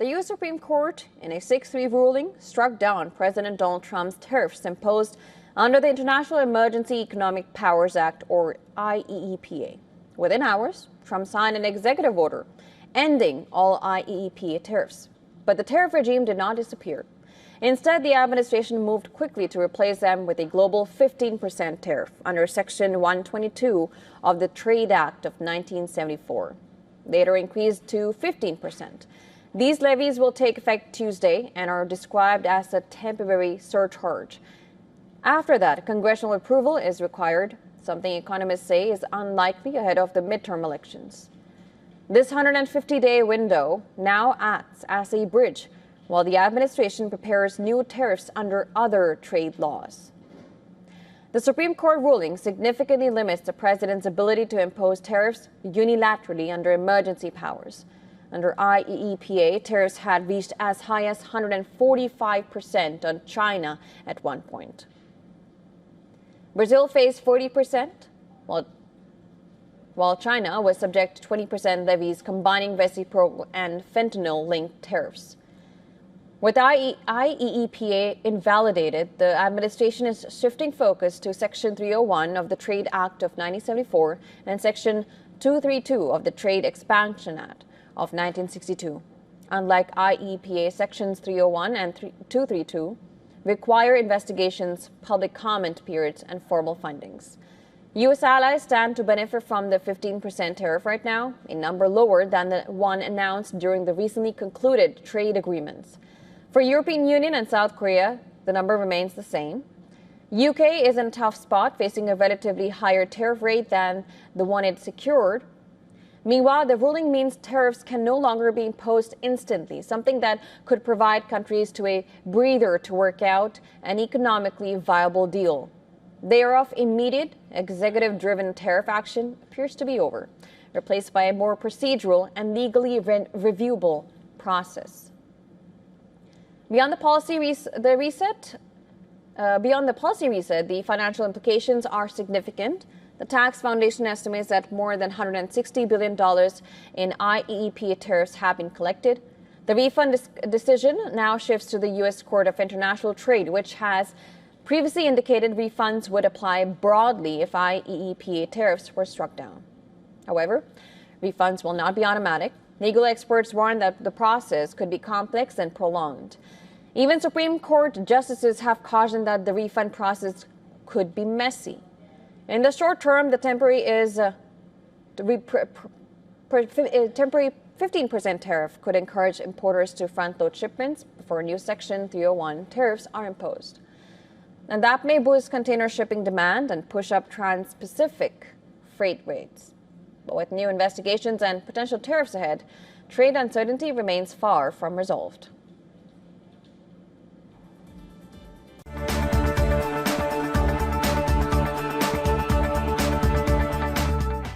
The U.S. Supreme Court, in a 6-3 ruling, struck down President Donald Trump's tariffs imposed under the International Emergency Economic Powers Act, or IEEPA. Within hours, Trump signed an executive order ending all IEEPA tariffs. But the tariff regime did not disappear. Instead, the administration moved quickly to replace them with a global 15% tariff under Section 122 of the Trade Act of 1974, later increased to 15%. These levies will take effect Tuesday and are described as a temporary surcharge. After that, congressional approval is required, something economists say is unlikely ahead of the midterm elections. This 150-day window now acts as a bridge while the administration prepares new tariffs under other trade laws. The Supreme Court ruling significantly limits the president's ability to impose tariffs unilaterally under emergency powers. Under IEEPA, tariffs had reached as high as 145% on China at one point. Brazil faced 40%, while China was subject to 20% levies combining reciprocal and fentanyl-linked tariffs. With IEEPA invalidated, the administration is shifting focus to Section 301 of the Trade Act of 1974 and Section 232 of the Trade Expansion Act of 1962. Unlike IEEPA, Sections 301 and 232 require investigations, public comment periods, and formal findings. U.S. allies stand to benefit from the 15% tariff right now, a number lower than the one announced during the recently concluded trade agreements. For European Union and South Korea, the number remains the same. UK is in a tough spot, facing a relatively higher tariff rate than the one it secured. Meanwhile, the ruling means tariffs can no longer be imposed instantly, something that could provide countries to a breather to work out an economically viable deal. Thereof, immediate, executive-driven tariff action appears to be over, replaced by a more procedural and legally reviewable process. Beyond the policy reset, the financial implications are significant. The tax foundation estimates that more than $160 billion in IEEPA tariffs have been collected. The refund decision now shifts to the U.S. Court of International Trade, which has previously indicated refunds would apply broadly if IEEPA tariffs were struck down. However, refunds will not be automatic. Legal experts warn that the process could be complex and prolonged. Even Supreme Court justices have cautioned that the refund process could be messy. In the short term, the temporary 15% tariff could encourage importers to front-load shipments before new Section 301 tariffs are imposed. And that may boost container shipping demand and push up trans-Pacific freight rates. But with new investigations and potential tariffs ahead, trade uncertainty remains far from resolved.